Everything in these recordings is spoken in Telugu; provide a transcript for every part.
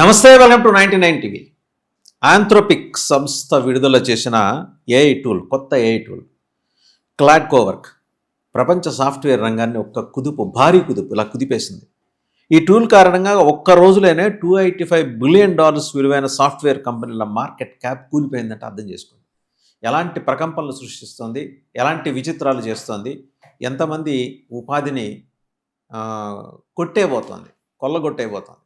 నమస్తే, వెల్కమ్ టు 99 టీవీ. ఆంథ్రోపిక్ సంస్థ విడుదల చేసిన ఏఐ టూల్, కొత్త ఏఐ టూల్ క్లాడ్ కోవర్క్ ప్రపంచ సాఫ్ట్వేర్ రంగాన్ని భారీ కుదుపు ఇలా కుదిపేసింది. ఈ టూల్ కారణంగా ఒక్క రోజులోనే $285 బిలియన్ విలువైన సాఫ్ట్వేర్ కంపెనీల మార్కెట్ క్యాప్ కూలిపోయిందంటే అర్థం చేసుకోండి. ఎలాంటి ప్రకంపనలు సృష్టిస్తోంది, ఎలాంటి విచిత్రాలు చేస్తోంది, ఎంతమంది ఉపాధిని కొల్లగొట్టేబోతోంది.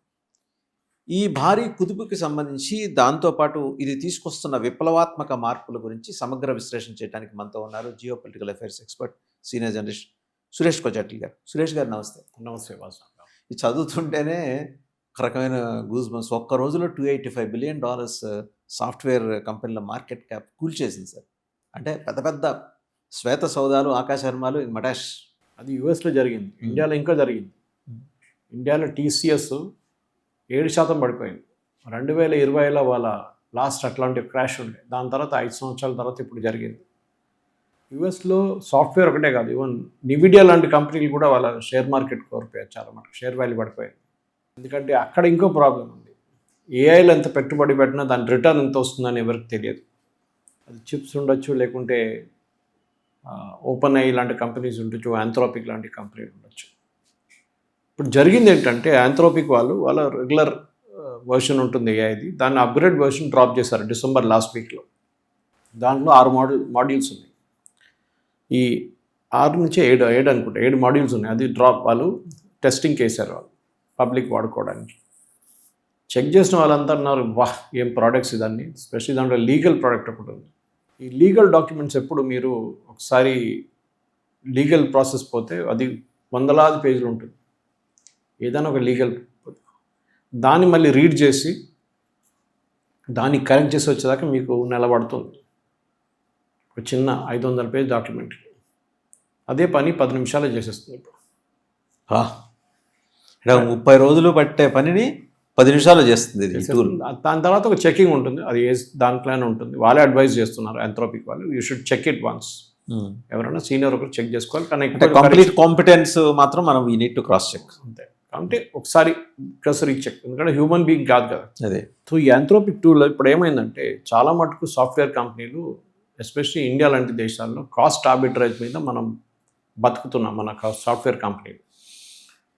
ఈ భారీ కుదుపుకి సంబంధించి దాంతోపాటు ఇది తీసుకొస్తున్న విప్లవాత్మక మార్పుల గురించి సమగ్ర విశ్లేషణ చేయడానికి మనతో ఉన్నారు geo political affairs expert, senior journalist Suresh Kojatli garu. Suresh గారు నమస్తే. నమస్తే వాసు. ఇది చదువుతుంటేనే ఒక రకమైన గూజ్ బంప్స్. ఒక్క రోజులో $285 బిలియన్ సాఫ్ట్వేర్ కంపెనీల మార్కెట్ క్యాప్ కూల్చేసింది సార్. అంటే పెద్ద పెద్ద శ్వేత సౌదాలు, ఆకాశర్మాలు, మటాష్. అది యుఎస్లో జరిగింది, ఇండియాలో ఇంకా జరిగింది. ఇండియాలో టీసీఎస్ 7% పడిపోయింది. 2020లో వాళ్ళ లాస్ట్ అట్లాంటి క్రాష్ ఉండే. దాని తర్వాత 5 సంవత్సరాల తర్వాత ఇప్పుడు జరిగింది. యుఎస్లో సాఫ్ట్వేర్ ఒకటే కాదు, ఈవెన్ నివిడియా లాంటి కంపెనీలు కూడా వాళ్ళ షేర్ మార్కెట్ కోల్పోయారు. చాలా మటుకు షేర్ వాల్యూ పడిపోయింది. ఎందుకంటే అక్కడ ఇంకో ప్రాబ్లం ఉంది. ఏఐలో ఎంత పెట్టుబడి పెట్టినా దాని రిటర్న్ ఎంత వస్తుందని ఎవరికి తెలియదు. అది చిప్స్ ఉండొచ్చు, లేకుంటే ఓపెన్ ఐ లాంటి కంపెనీస్ ఉండొచ్చు, ఆంథ్రోపిక్ లాంటి కంపెనీలు ఉండొచ్చు. ఇప్పుడు జరిగింది ఏంటంటే ఆంథ్రోపిక్ వాళ్ళ రెగ్యులర్ వర్షన్ ఉంటుంది ఏఐది, దాన్ని అప్గ్రేడ్ వర్షన్ డ్రాప్ చేశారు డిసెంబర్ లాస్ట్ వీక్లో. దాంట్లో 6 మాడ్యూల్స్ ఉన్నాయి. ఈ 6 నుంచి 7 అనుకుంటా 7 మాడ్యూల్స్ ఉన్నాయి. అది డ్రాప్ వాళ్ళు టెస్టింగ్కి వేశారు, వాళ్ళు పబ్లిక్ వాడుకోవడానికి. చెక్ చేసిన వాళ్ళంతా అన్నారు, వాహ్ ఏం ప్రోడక్ట్స్ ఇదన్నీ. స్పెషల్లీ దాంట్లో లీగల్ ప్రోడక్ట్ ఒకటి ఉంది. ఈ లీగల్ డాక్యుమెంట్స్ ఎప్పుడు మీరు ఒకసారి లీగల్ ప్రాసెస్ పోతే అది వందలాది పేజీలు ఉంటుంది. ఏదైనా ఒక లీగల్ దాన్ని మళ్ళీ రీడ్ చేసి దాన్ని కరెక్ట్ చేసి వచ్చేదాకా మీకు నిలబడుతుంది. ఒక చిన్న 500 పేజ్ డాక్యుమెంట్. అదే పని 10 నిమిషాలు చేసేస్తుంది ఇప్పుడు. 30 రోజులు పట్టే పనిని 10 నిమిషాలు చేస్తుంది. దాని తర్వాత ఒక చెకింగ్ ఉంటుంది, అది దాంట్లోనే ఉంటుంది. వాళ్ళే అడ్వైజ్ చేస్తున్నారు ఆంథ్రోపిక్ వాళ్ళు, you should check it once. ఎవరైనా సీనియర్ ఒకరు చెక్ చేసుకోవాలి. కానీ కంప్లీట్ కాంపిటెన్స్ మాత్రం మనం we need to cross check. అంతే. అంటే ఒకసారి చెక్, ఎందుకంటే హ్యూమన్ బీయింగ్ కాదు కదా. అదే. సో ఈ ఆంథ్రోపిక్ టూల్లో ఇప్పుడు ఏమైందంటే చాలా మటుకు సాఫ్ట్వేర్ కంపెనీలు, ఎస్పెషల్లీ ఇండియా లాంటి దేశాల్లో కాస్ట్ ఆర్బిట్రేజ్ మీద మనం బతుకుతున్నాం. మన సాఫ్ట్వేర్ కంపెనీలు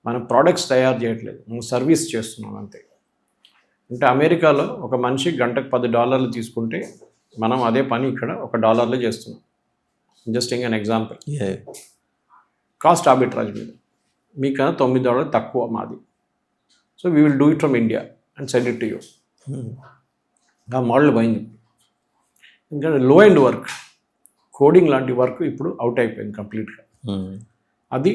మనం ప్రోడక్ట్స్ తయారు చేయట్లేదు, మనం సర్వీస్ చేస్తున్నాం అంతే. అంటే అమెరికాలో ఒక మనిషి గంటకు $10 తీసుకుంటే మనం అదే పని ఇక్కడ $1 చేస్తున్నాం. జస్ట్ ఇంక అన్ ఎగ్జాంపుల్. కాస్ట్ ఆర్బిట్రేజ్ మీద మీకన్నా $9 తక్కువ మాది. So we will do it from India and send it to you. ఆ మోడల్ పోయింది. ఎందుకంటే లో ఎండ్ వర్క్, కోడింగ్ లాంటి వర్క్ ఇప్పుడు అవుట్ అయిపోయింది కంప్లీట్గా. అది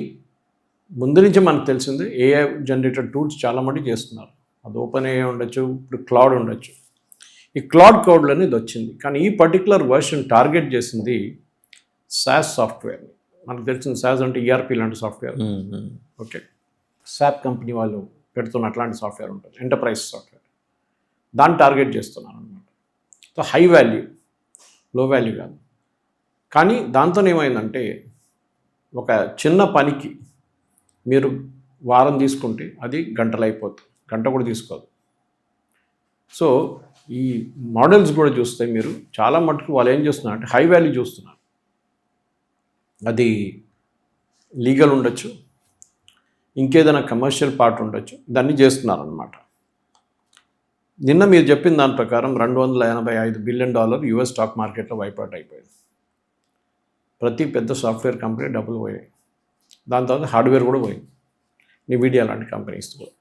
ముందు నుంచి మనకు తెలిసింది. ఏఐ జనరేటెడ్ టూల్స్ చాలా మటుకు చేస్తున్నారు. అది ఓపెన్ ఏఐ ఉండొచ్చు, ఇప్పుడు క్లౌడ్ ఉండొచ్చు. ఈ క్లౌడ్ కోడ్లో అనేది వచ్చింది. కానీ ఈ పర్టికులర్ వర్షన్ టార్గెట్ చేసింది SaaS సాఫ్ట్వేర్ని. మనకు తెలిసిన SaaS అంటే ERP లాంటి సాఫ్ట్వేర్. ఓకే, SAP కంపెనీ వాళ్ళు పెడుతున్న అట్లాంటి సాఫ్ట్వేర్ ఉంటుంది, ఎంటర్ప్రైజ్ సాఫ్ట్వేర్. దాన్ని టార్గెట్ చేస్తున్నారు అనమాట. సో హై వాల్యూ, లో వాల్యూ కాదు. కానీ దాంతో ఏమైందంటే ఒక చిన్న పనికి మీరు వారం తీసుకుంటే అది గంటలు అయిపోతుంది, గంట కూడా తీసుకోదు. సో ఈ మోడల్స్ కూడా చూస్తే మీరు చాలా మటుకు వాళ్ళు ఏం చేస్తున్నారు అంటే హై వాల్యూ చూస్తున్నారు. అది లీగల్ ఉండొచ్చు, ఇంకేదైనా కమర్షియల్ పార్ట్ ఉండొచ్చు, దాన్ని చేస్తున్నారు అనమాట. నిన్న మీరు చెప్పిన దాని ప్రకారం $285 బిలియన్ యుఎస్ స్టాక్ మార్కెట్లో వైపౌట్ అయిపోయింది. ప్రతి పెద్ద సాఫ్ట్వేర్ కంపెనీ డబ్బులు పోయాయి. దాని తర్వాత హార్డ్వేర్ కూడా పోయింది, నివిడియా లాంటి కంపెనీస్ కూడా.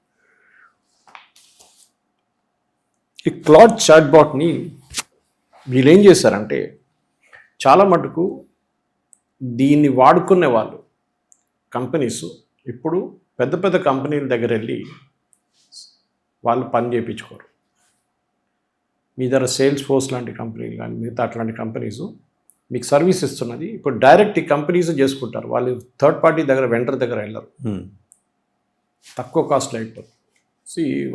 ఈ క్లౌడ్ చాట్బాట్ని వీళ్ళు ఏం చేశారంటే చాలా మటుకు దీన్ని వాడుకునే వాళ్ళు కంపెనీస్ ఇప్పుడు పెద్ద పెద్ద కంపెనీల దగ్గర వెళ్ళి వాళ్ళు పని చేయించుకోరు. మీ దగ్గర సేల్స్ ఫోర్స్ లాంటి కంపెనీలు కానీ మిగతా అట్లాంటి కంపెనీస్ మీకు సర్వీస్ ఇస్తున్నది ఇప్పుడు డైరెక్ట్ ఈ కంపెనీస్ చేసుకుంటారు. వాళ్ళు థర్డ్ పార్టీ దగ్గర, వెండర్ దగ్గర వెళ్ళరు. తక్కువ కాస్ట్లో అయిపోతుంది.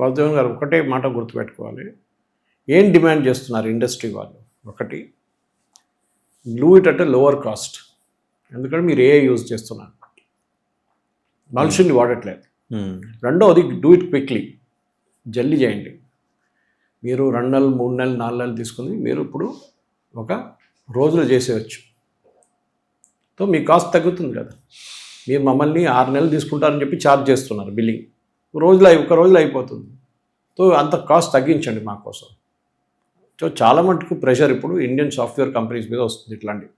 వాసుదేవన్ గారు ఒకటే మాట గుర్తుపెట్టుకోవాలి. ఏం డిమాండ్ చేస్తున్నారు ఇండస్ట్రీ వాళ్ళు? ఒకటి, do it at a lower caste. ఎందుకంటే మీరు ఏఐ యూజ్ చేస్తున్నారు, మనుషుల్ని వాడట్లేదు. రెండోది, డూ ఇట్ క్విక్లీ, జల్దీ చేయండి. మీరు 2 నెలలు 3 నెలలు 4 నెలలు తీసుకుని మీరు ఇప్పుడు ఒక రోజులో చేసేయచ్చు. సో మీ కాస్ట్ తగ్గుతుంది కదా. మీరు మమ్మల్ని 6 నెలలు తీసుకుంటారని చెప్పి ఛార్జ్ చేస్తున్నారు బిల్లింగ్, ఒక రోజులో అయిపోతుంది. సో అంత కాస్ట్ తగ్గించండి మా కోసం. సో చాలా మటుకు ప్రెషర్ ఇప్పుడు ఇండియన్ సాఫ్ట్వేర్ కంపెనీస్ మీద వస్తుంది ఇట్లాంటివి.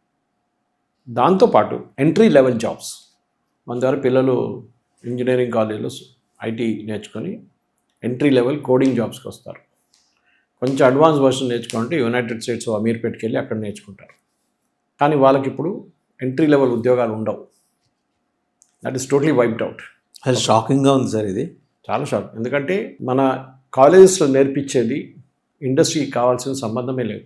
దాంతోపాటు ఎంట్రీ లెవెల్ జాబ్స్, మన దగ్గర పిల్లలు ఇంజనీరింగ్ కాలేజీలో ఐటీ నేర్చుకొని ఎంట్రీ లెవెల్ కోడింగ్ జాబ్స్కి వస్తారు. కొంచెం అడ్వాన్స్ వర్షన్ నేర్చుకుంటే యునైటెడ్ స్టేట్స్ అమీర్పేట్కి వెళ్ళి అక్కడ నేర్చుకుంటారు. కానీ వాళ్ళకి ఇప్పుడు ఎంట్రీ లెవెల్ ఉద్యోగాలు ఉండవు. That is totally wiped out. అది షాకింగ్గా ఉంది సార్. ఇది చాలా షాక్. ఎందుకంటే మన కాలేజెస్లో నేర్పించేది ఇండస్ట్రీకి కావాల్సిన సంబంధమే లేదు.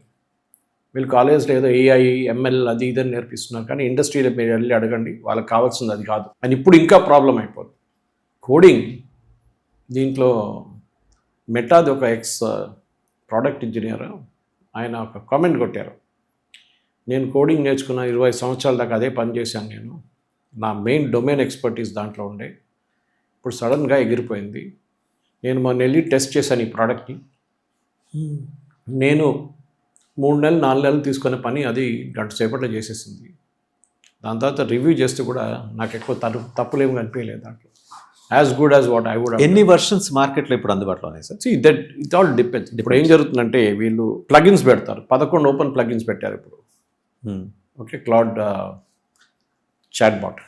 వీళ్ళు కాలేజ్లో ఏదో ఏఐ ఎంఎల్ అది ఇదని నేర్పిస్తున్నారు, కానీ ఇండస్ట్రీలో మీరు వెళ్ళి అడగండి, వాళ్ళకి కావాల్సింది అది కాదు. అని ఇప్పుడు ఇంకా ప్రాబ్లం అయిపోతుంది. కోడింగ్ దీంట్లో మెటాది ఒక ఎక్స్ ప్రోడక్ట్ ఇంజనీర్ ఆయన ఒక కామెంట్ కొట్టారు, నేను కోడింగ్ నేర్చుకున్న 20 సంవత్సరాల దాకా అదే పని చేశాను, నేను నా మెయిన్ డొమైన్ ఎక్స్పర్టీస్ దాంట్లో ఉండే, ఇప్పుడు సడన్గా ఎగిరిపోయింది. నేను మొన్న వెళ్ళి టెస్ట్ చేశాను ఈ ప్రోడక్ట్ని, నేను 3 నెలలు 4 నెలలు తీసుకునే పని అది గంట సేపట్లో చేసేసింది. దాని తర్వాత రివ్యూ చేస్తే కూడా నాకు ఎక్కువ తప్పులేమి కనిపించలేదు దాంట్లో. As good as what I would. ఎన్ని వర్షన్స్ మార్కెట్లో ఇప్పుడు అందుబాటులో ఉన్నాయి sir? That it all depends. ఇప్పుడు ఏం జరుగుతుందంటే వీళ్ళు ప్లగిన్స్ పెడతారు, 11 ఓపెన్ ప్లగిన్స్ పెట్టారు ఇప్పుడు. Okay, Claude chatbot.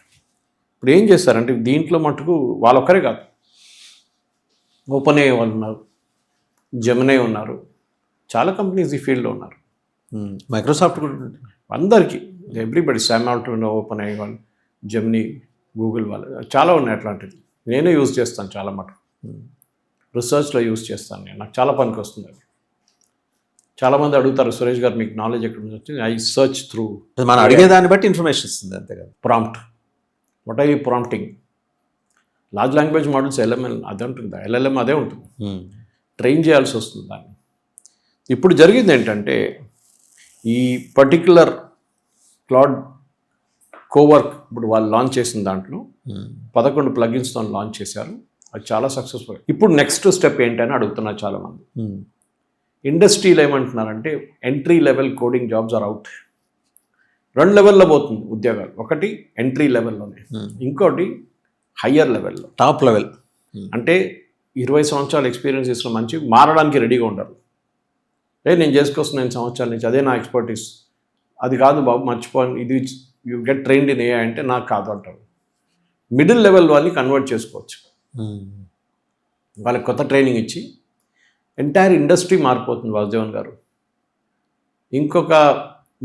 ఇప్పుడు ఏం చేస్తారంటే దీంట్లో మటుకు వాళ్ళొక్కరే కాదు, ఓపెన్ ఏ వాళ్ళు ఉన్నారు, జెమినై ఉన్నారు, చాలా కంపెనీస్ ఈ ఫీల్డ్లో ఉన్నారు. మైక్రోసాఫ్ట్ కూడా అందరికీ, ఎవ్రీబడి, సామ్ ఆల్ట్మన్, ఓపెన్ ఏ వాళ్ళు, జెమినీ, గూగుల్ వాళ్ళు, చాలా ఉన్నాయి అట్లాంటిది. నేనే యూజ్ చేస్తాను చాలా మటుకు, రీసెర్చ్లో యూజ్ చేస్తాను నేను, నాకు చాలా పనికి వస్తుంది అది. చాలామంది అడుగుతారు, సురేష్ గారు మీకు నాలెడ్జ్ ఎక్కడ నుంచి వచ్చింది? ఐ సర్చ్ త్రూ, మనం అడిగేదాన్ని బట్టి ఇన్ఫర్మేషన్ ఇస్తుంది అంతే కదా. Prompt, what are you prompting? Large language models LML అదే ఉంటుంది, ఎల్ఎల్ఎం అదే ఉంటుంది, ట్రైన్ చేయాల్సి వస్తుంది దాన్ని. ఇప్పుడు జరిగింది ఏంటంటే ఈ పర్టిక్యులర్ క్లౌడ్ కోవర్క్ ఇప్పుడు వాళ్ళు లాంచ్ చేసిన దాంట్లో 11 ప్లగిన్స్తో లాంచ్ చేశారు, అది చాలా సక్సెస్ఫుల్. ఇప్పుడు నెక్స్ట్ స్టెప్ ఏంటని అడుగుతున్నారు చాలామంది. ఇండస్ట్రీలో ఏమంటున్నారంటే entry level coding jobs are out. 2 లెవెల్లో పోతుంది ఉద్యోగాలు, ఒకటి ఎంట్రీ లెవెల్లోనే, ఇంకోటి హయ్యర్ లెవెల్లో, టాప్ లెవెల్. అంటే 20 సంవత్సరాల ఎక్స్పీరియన్స్ ఇస్తున్న మంచి మారడానికి రెడీగా ఉండరు. నేను చేసుకొస్తున్నాను సంవత్సరాల నుంచి, అదే నా ఎక్స్పర్టీస్, అది కాదు బాబు మర్చిపోను, ఇది you get trained in AI అంటే నాకు కాదు అంటారు. మిడిల్ లెవెల్ వాళ్ళని కన్వర్ట్ చేసుకోవచ్చు, వాళ్ళకి కొత్త ట్రైనింగ్ ఇచ్చి. ఎంటైర్ ఇండస్ట్రీ మారిపోతుంది వాసుదేవన్ గారు. ఇంకొక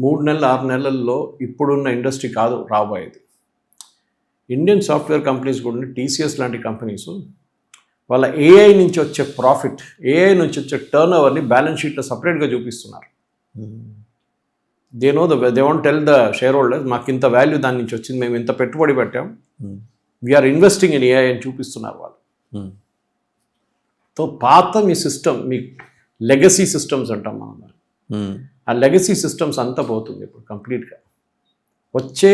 3 నెలలు 6 నెలల్లో ఇప్పుడున్న ఇండస్ట్రీ కాదు రాబోయేది. ఇండియన్ సాఫ్ట్వేర్ కంపెనీస్ కూడా, టీసీఎస్ లాంటి కంపెనీస్ వాళ్ళ ఏఐ నుంచి వచ్చే ప్రాఫిట్, ఏఐ నుంచి వచ్చే టర్న్ ఓవర్ని బ్యాలెన్స్ షీట్లో సపరేట్గా చూపిస్తున్నారు. They want tell the share holders, మాకు ఇంత వాల్యూ దాని నుంచి వచ్చింది, మేము ఇంత పెట్టుబడి పెట్టాం, వీఆర్ ఇన్వెస్టింగ్ ఇన్ ఏఐ అని చూపిస్తున్నారు వాళ్ళు. సో పాత మీ సిస్టమ్, మీ లెగసీ సిస్టమ్స్ అంటాం మనం, ఆ లెగసీ సిస్టమ్స్ అంతా పోతుంది ఇప్పుడు కంప్లీట్గా. వచ్చే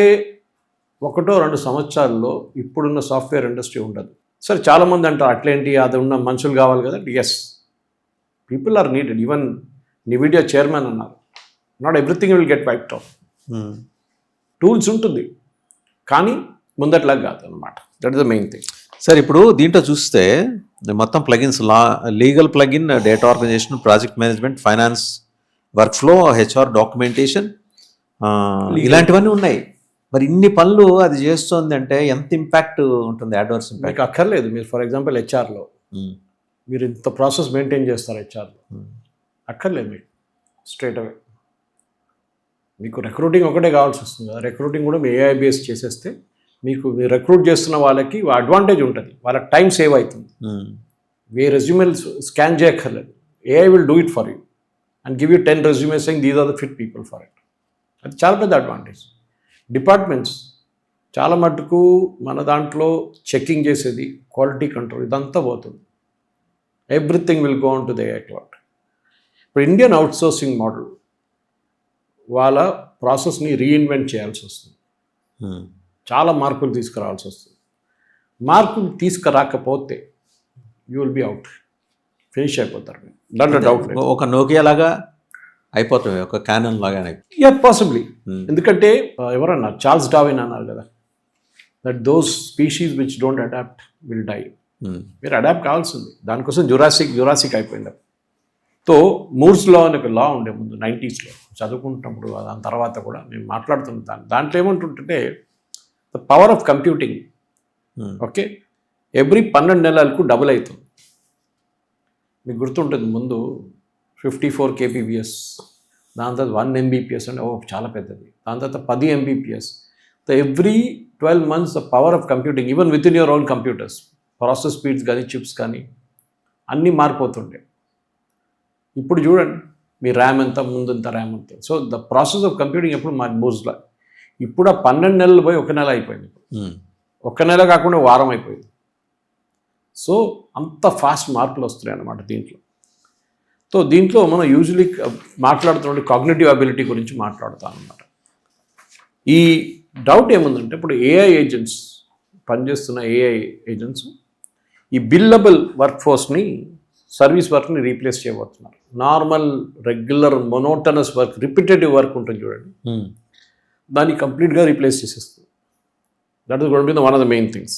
1-2 సంవత్సరాల్లో ఇప్పుడున్న సాఫ్ట్వేర్ ఇండస్ట్రీ ఉండదు. సరే చాలామంది అంటారు అట్లేంటి, అది ఉన్న మనుషులు కావాలి కదా. Yes, people are needed. Even Nvidia chairman అన్నారు, not everything will get wiped off. Tools ఉంటుంది కానీ ముందట్లాగా కాదు అనమాట. That is the main thing. Sir ఇప్పుడు దీంట్లో చూస్తే మొత్తం plugins, legal plugin, data organisation, project management, finance, workflow, HR, documentation, ఇలాంటివన్నీ ఉన్నాయి. మరి ఇన్ని పనులు అది చేస్తుంది అంటే ఎంత ఇంపాక్ట్ ఉంటుంది, అడ్వర్స్ ఇంపాక్ట్? మీకు అక్కర్లేదు. మీరు ఫర్ ఎగ్జాంపుల్ హెచ్ఆర్లో మీరు ఇంత ప్రాసెస్ మెయింటైన్ చేస్తారు, హెచ్ఆర్లో అక్కర్లేదు మీకు. స్ట్రైట్ అవే మీకు రిక్రూటింగ్ ఒకటే కావాల్సి వస్తుంది కదా. రిక్రూటింగ్ కూడా మీ ఏఐ బేస్ చేసేస్తే మీకు మీరు రిక్రూట్ చేస్తున్న వాళ్ళకి అడ్వాంటేజ్ ఉంటుంది, వాళ్ళకి టైం సేవ్ అవుతుంది. మీ రెజ్యూమెల్ స్కాన్ చేయక్కర్లేదు, AI will do it for you and give you 10 resumes saying these are the fit people for it. అది చాలా పెద్ద అడ్వాంటేజ్. డిపార్ట్మెంట్స్ చాలా మటుకు మన దాంట్లో చెకింగ్ చేసేది, క్వాలిటీ కంట్రోల్, ఇదంతా పోతుంది. Everything will go on to the AI cloud. ఇప్పుడు ఇండియన్ అవుట్సోర్సింగ్ మోడల్ వాళ్ళ ప్రాసెస్ని రీఇన్వెంట్ చేయాల్సి వస్తుంది, చాలా మార్పులు తీసుకురావాల్సి వస్తుంది. మార్పులు తీసుకురాకపోతే you will be out. Finish అయిపోతారు దాంట్లో డౌట్ లేదు. ఒక నోకియా లాగా అయిపోతాయి, ఒక క్యానన్ లాగానే. Yeah possibly. ఎందుకంటే ఎవరన్నారు, చార్ల్స్ డార్విన్ అన్నారు కదా, that those species which don't adapt will die. మీరు అడాప్ట్ కావాల్సింది, దానికోసం జురాసిక్ అయిపోయింది. సో మూర్స్ లా అని ఒక లా ఉండే ముందు 90s చదువుకుంటున్నప్పుడు, దాని తర్వాత కూడా మేము మాట్లాడుతున్న దాంట్లో ఏమంటుంటే the power of computing, okay, every 12 నెలలకు డబుల్ అవుతుంది. మీకు గుర్తుంటుంది ముందు 54 kbps, దాని తర్వాత 1 Mbps అంటే చాలా పెద్దది, దాని తర్వాత 10 Mbps. The every 12 months the power of computing even with in your own computers, process speeds కానీ చిప్స్ కానీ అన్నీ మారిపోతుండే. ఇప్పుడు చూడండి మీ ర్యామ్ ఎంత, ముందు ఎంత ర్యామ్ ఎంత. So the process of computing ఎప్పుడు మూవ్స్లా. ఇప్పుడు ఆ 12 నెలలు పోయి 1 నెల అయిపోయింది. 1 నెల కాకుండా వారం అయిపోయింది. సో అంత ఫాస్ట్ మార్పులు వస్తున్నాయి అన్నమాట దీంట్లో. సో దీంట్లో మనం యూజువలీ మాట్లాడుతున్న కాగ్నిటివ్ అబిలిటీ గురించి మాట్లాడుతాం అన్నమాట. ఈ డౌట్ ఏముందంటే ఇప్పుడు ఏఐ ఏజెంట్స్ పనిచేస్తున్న ఏఐ ఏజెంట్స్ ఈ బిల్లబుల్ వర్క్ ఫోర్స్ని, సర్వీస్ వర్క్ని రీప్లేస్ చేయబోతున్నారు. Normal regular monotonous work, repetitive work ఉంటుంది చూడండి, దాన్ని కంప్లీట్గా రీప్లేస్ చేసేస్తుంది. That is going to be one of the main things.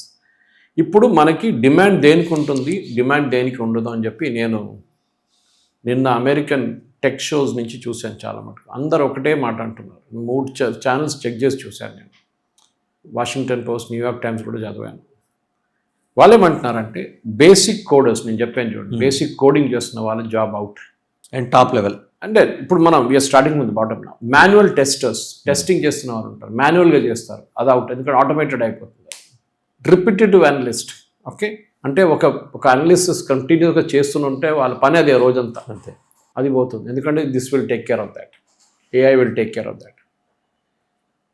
ఇప్పుడు మనకి డిమాండ్ దేనికి ఉంటుంది, డిమాండ్ దేనికి ఉండదు అని చెప్పి నేను నిన్న అమెరికన్ టెక్ షోస్ నుంచి చూశాను. చాలా మటుకు అందరు ఒకటే మాట అంటున్నారు. 3 ఛానల్స్ చెక్ చేసి చూశాను నేను. వాషింగ్టన్ పోస్ట్, న్యూయార్క్ టైమ్స్ కూడా చదివాను. వాళ్ళు ఏమంటున్నారంటే బేసిక్ కోడర్స్, నేను చెప్పాను చూడండి, బేసిక్ కోడింగ్ చేస్తున్న వాళ్ళ job out and top level. అంటే ఇప్పుడు మనం వీఆర్ స్టార్టింగ్ విత్ బాటమ్ నా. మాన్యువల్ టెస్టర్స్, టెస్టింగ్ చేస్తున్న వాళ్ళు ఉంటారు, మాన్యువల్గా చేస్తారు, అది అవుట్, ఎందుకంటే ఆటోమేటెడ్ అయిపోతుంది. రిపిటేటివ్ అనలిస్ట్, ఓకే, అంటే ఒక అనలిసిస్ కంటిన్యూస్గా చేస్తుంటే వాళ్ళ పని అదే రోజంతా, అంతే, అది పోతుంది. ఎందుకంటే this will take care of that, AI will take care of that.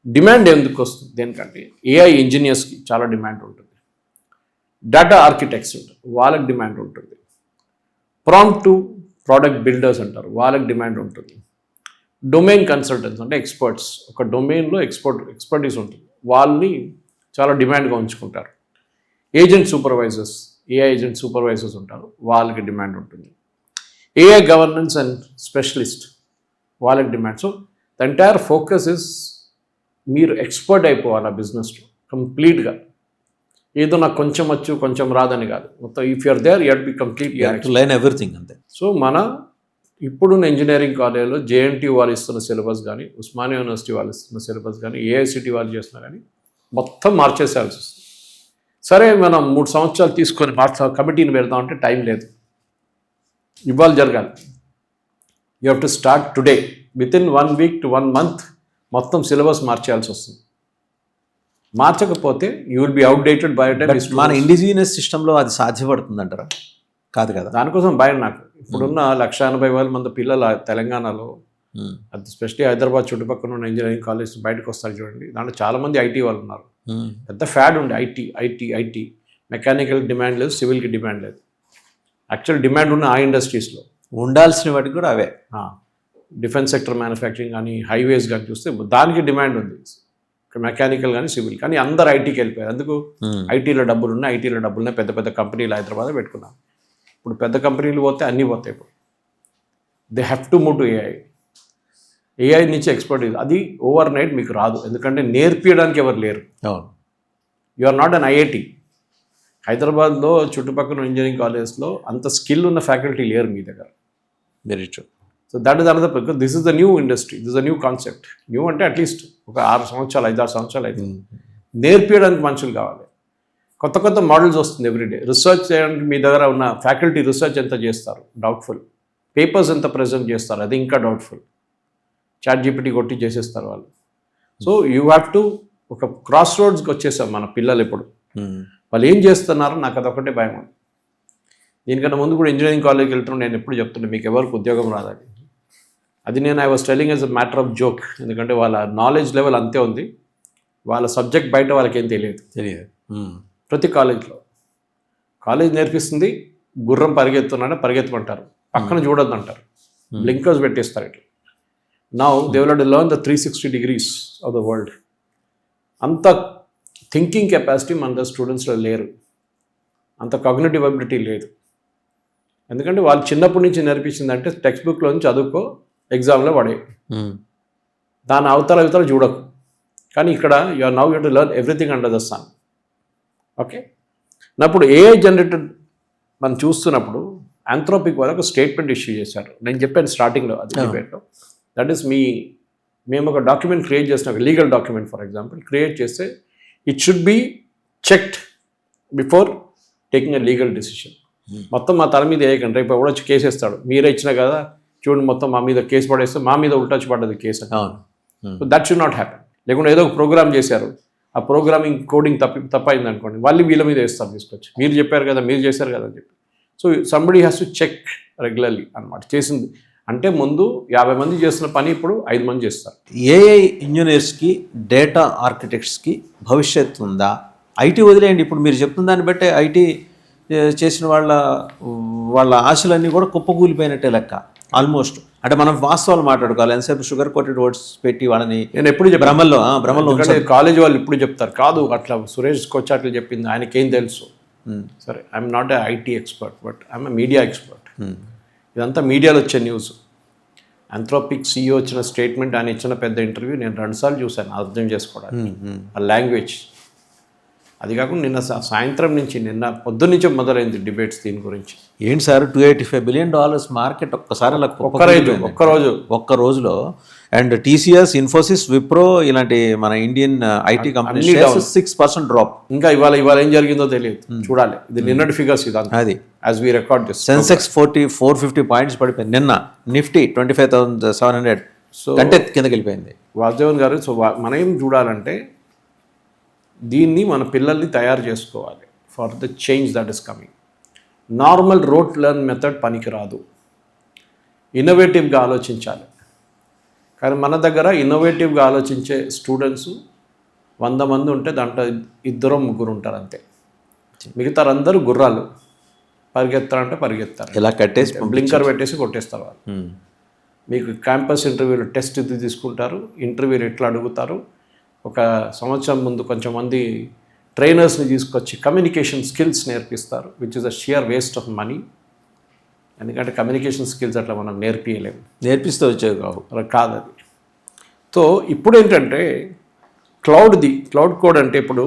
Demand ఎందుకు వస్తుంది దేనికంటే ఏఐ ఇంజనీర్స్కి చాలా డిమాండ్ ఉంటుంది, డేటా ఆర్కిటెక్ట్స్ ఉంటారు, వాళ్ళకి డిమాండ్ ఉంటుంది, ప్రాంప్ట్ టు ప్రోడక్ట్ బిల్డర్స్ అంటారు, వాళ్ళకి డిమాండ్ ఉంటుంది, డొమైన్ కన్సల్టెంట్స్ అంటే ఎక్స్పర్ట్స్, ఒక డొమైన్లో ఎక్స్పర్టీస్ ఉంటుంది, వాళ్ళని చాలా డిమాండ్గా ఉంచుకుంటారు. Agent supervisors, AI agent supervisors ఉంటారు, వాళ్ళకి డిమాండ్ ఉంటుంది. ఏఐ గవర్నెన్స్ అండ్ స్పెషలిస్ట్, వాళ్ళకి demand. So the entire focus is మీరు ఎక్స్పర్ట్ అయిపోవాలి ఆ బిజినెస్లో కంప్లీట్గా. ఏదో నాకు కొంచెం వచ్చు కొంచెం రాదని కాదు, మొత్తం if you're there you to be complete, learn everything అంతే. సో మన ఇప్పుడున్న ఇంజనీరింగ్ కాలేజ్లో జేఎన్టీ వాళ్ళు ఇస్తున్న సిలబస్ కానీ, ఉస్మానియా యూనివర్సిటీ వాళ్ళు ఇస్తున్న సిలబస్ కానీ, ఏఐసిటీ వాళ్ళు చేస్తున్నా కానీ మొత్తం మార్చేసేయాల్సి వస్తుంది. సరే మనం 3 సంవత్సరాలు తీసుకొని కమిటీని పెడదామంటే టైం లేదు, ఇవాళ జరగాలి. You have to start today, with in 1 week to 1 month మొత్తం సిలబస్ మార్చేయాల్సి వస్తుంది. మార్చకపోతే you will be outdated by time. మన ఇండిజినియస్ సిస్టంలో అది సాధ్యపడుతుంది అంటారా? కాదు కదా. దానికోసం భయం నాకు. ఇప్పుడున్న 180,000 మంది పిల్లలు తెలంగాణలో, అది స్పెషలీ హైదరాబాద్ చుట్టుపక్కల ఉన్న ఇంజనీరింగ్ కాలేజ్ బయటకు వస్తారు చూడండి, దాంట్లో చాలామంది ఐటీ వాళ్ళు ఉన్నారు. పెద్ద ఫ్యాడ్ ఉండే ఐటీ మెకానికల్ డిమాండ్ లేదు, సివిల్కి డిమాండ్ లేదు. యాక్చువల్ డిమాండ్ ఉన్న ఆ ఇండస్ట్రీస్లో ఉండాల్సిన వాటికి కూడా అవే. డిఫెన్స్ సెక్టర్ మ్యానుఫ్యాక్చరింగ్ కానీ, హైవేస్ కానీ చూస్తే దానికి డిమాండ్ ఉంది, మెకానికల్ కానీ సివిల్ కానీ. అందరు ఐటీకి వెళ్ళిపోయారు. అందుకు ఐటీలో డబ్బులు ఉన్నాయి, పెద్ద పెద్ద కంపెనీలు హైదరాబాద్ పెట్టుకున్నాం. ఇప్పుడు పెద్ద కంపెనీలు పోతే అన్నీ పోతాయి. ఇప్పుడు they have to move to AI నుంచి ఎక్స్పర్టీస్. అది ఓవర్ నైట్ మీకు రాదు, ఎందుకంటే నేర్పించడానికి ఎవరు లేరు. You are not an IIT. హైదరాబాద్లో చుట్టుపక్కల ఇంజనీరింగ్ కాలేజెస్లో అంత స్కిల్ ఉన్న ఫ్యాకల్టీ లేరు మీ దగ్గర. Very true. So that is another, because this is the new industry, this the new concept. New అంటే అట్లీస్ట్ ఒక 5-6 సంవత్సరాలు అయితే నేర్పించడానికి మనుషులు కావాలి. కొత్త మోడల్స్ వస్తుంది ఎవ్రీడే. రీసెర్చ్ చేయడానికి మీ దగ్గర ఉన్న ఫ్యాకల్టీ రీసెర్చ్ ఎంత చేస్తారు, డౌట్ఫుల్. పేపర్స్ ఎంత ప్రజెంట్ చేస్తారు, అది ఇంకా డౌట్ఫుల్. చాట్ జీపీటీ కొట్టి చేసేస్తారు వాళ్ళు. సో యూ హ్యావ్ టు ఒక క్రాస్ రోడ్స్కి వచ్చేసాం మన పిల్లలు. ఇప్పుడు వాళ్ళు ఏం చేస్తున్నారో నాకు అదొకటే భయం ఉంది. దీనికన్నా ముందు కూడా ఇంజనీరింగ్ కాలేజ్కి వెళ్తున్నాను, నేను ఎప్పుడు చెప్తుంటే మీకు ఎవరికి ఉద్యోగం రాదని. అది నేను I was telling as a matter of joke, ఎందుకంటే వాళ్ళ నాలెడ్జ్ లెవెల్ అంతే ఉంది, వాళ్ళ సబ్జెక్ట్ బయట వాళ్ళకి ఏం తెలియదు. ప్రతి కాలేజ్ నేర్పిస్తుంది, గుర్రం పరిగెత్తున్నాడే పరిగెత్తమంటారు, పక్కన చూడొద్దు అంటారు, బ్లింకర్స్ పెట్టేస్తారు ఇట్లా. Now they will have to learn the 360 degrees of the world. అంత థింకింగ్ కెపాసిటీ మన స్టూడెంట్స్లో లేరు, అంత కాగ్నిటివ్ అబిలిటీ లేదు. ఎందుకంటే వాళ్ళు చిన్నప్పటి నుంచి నేర్పించిందంటే టెక్స్ట్ బుక్లో నుంచి చదువుకో, ఎగ్జామ్లో పడే, దాని అవతల చూడకు. కానీ ఇక్కడ you to learn everything under the sun. Okay, అప్పుడు ఏఐ జనరేటెడ్ మనం చూస్తున్నప్పుడు ఆంథ్రోపిక్ వాళ్ళు ఒక స్టేట్మెంట్ ఇష్యూ చేశారు. నేను చెప్పాను స్టార్టింగ్లో అది డిబేట్లో. దట్ ఈస్ మేము ఒక డాక్యుమెంట్ క్రియేట్ చేసిన, ఒక legal document for example create చేస్తే it should be checked before taking a legal decision. మొత్తం మా తల మీద వేయకండి, రేపు ఎవడొచ్చి కేసు వేస్తాడు, మీరే ఇచ్చినా కదా చూడండి మొత్తం మా మీద కేసు పడేస్తే మా మీద ఉల్టాచి పడ్డది case. So that should not happen. లేకుంటే ఏదో ఒక ప్రోగ్రామ్ చేశారు, ఆ ప్రోగ్రామింగ్ కోడింగ్ తప్పైంది అనుకోండి, వాళ్ళు వీళ్ళ మీద వేస్తారు తీసుకొచ్చి, మీరు చెప్పారు కదా, మీరు చేశారు కదా అని చెప్పి. So somebody has to check regularly అనమాట. చేసింది అంటే ముందు 50 మంది చేస్తున్న పని ఇప్పుడు 5 మంది చేస్తారు. ఏఐ ఇంజనీర్స్కి, డేటా ఆర్కిటెక్ట్స్కి భవిష్యత్తు ఉందా? ఐటీ వదిలేయండి, ఇప్పుడు మీరు చెప్తున్న దాన్ని బట్టే ఐటీ చేసిన వాళ్ళ ఆశలన్నీ కూడా కుప్పకూలిపోయినట్టే లెక్క ఆల్మోస్ట్. అంటే మనం వాస్తవాలు మాట్లాడుకోవాలి, ఎంతసేపు షుగర్ కోటెడ్ వర్డ్స్ పెట్టి వాళ్ళని నేను ఎప్పుడు భ్రమల్లో కాలేజ్ వాళ్ళు ఇప్పుడు చెప్తారు, కాదు అట్లా సురేష్ కొచ్చి అట్లా చెప్పింది, ఆయనకేం తెలుసు. సరే, I'm not a IT expert, but I'm a media expert. ఇదంతా మీడియాలో వచ్చే న్యూస్. ఆంథ్రోపిక్ CEO వచ్చిన స్టేట్మెంట్, ఆయన ఇచ్చిన పెద్ద ఇంటర్వ్యూ నేను 2 సార్లు చూశాను అర్థం చేసుకోవడానికి ఆ లాంగ్వేజ్. అది కాకుండా నిన్న సాయంత్రం నుంచి, నిన్న పొద్దున్నుంచే మొదలైంది డిబేట్స్ దీని గురించి. ఏంటి సార్, $285 బిలియన్ మార్కెట్ ఒక్కసారి ఒక్క రోజులో. అండ్ TCS, ఇన్ఫోసిస్, విప్రో ఇలాంటి మన ఇండియన్ ఐటీ కంపెనీ 6% డ్రాప్. ఇంకా ఇవాళ ఏం జరిగిందో తెలియదు, చూడాలి. ఇది నిన్నటి ఫిగర్స్ ఇదంతా, అది as we record this. Sensex 450 points పడిపోయింది నిన్న. నిఫ్టీ 25,700 అంటే కిందకి వెళ్ళిపోయింది. వాసుదేవన్ గారు, సో మనం ఏం చూడాలంటే దీన్ని మన పిల్లల్ని తయారు చేసుకోవాలి for the change that is coming. Normal wrote learn method పనికిరాదు, ఇన్నోవేటివ్గా ఆలోచించాలి. కానీ మన దగ్గర ఇన్నోవేటివ్గా ఆలోచించే స్టూడెంట్స్ 100 మంది ఉంటే దాంట్లో 2-3 ఉంటారు అంతే. మిగతా అందరూ గుర్రాలు, పరిగెత్తారంటే పరిగెత్తారు, ఇలా కట్టేసి బ్లింకర్ పెట్టేసి కొట్టేస్తారు వాళ్ళు. మీకు క్యాంపస్ ఇంటర్వ్యూలో టెస్ట్ ఇది తీసుకుంటారు, ఇంటర్వ్యూలు ఎట్లా అడుగుతారు. ఒక సంవత్సరం ముందు కొంచెం మంది ట్రైనర్స్ని తీసుకొచ్చి కమ్యూనికేషన్ స్కిల్స్ నేర్పిస్తారు, which is a sheer waste of money. ఎందుకంటే కమ్యూనికేషన్ స్కిల్స్ అట్లా మనం నేర్పియలేము, నేర్పిస్తూ వచ్చేవి కాదు అది. సో ఇప్పుడు ఏంటంటే క్లౌడ్ కోడ్ అంటే ఇప్పుడు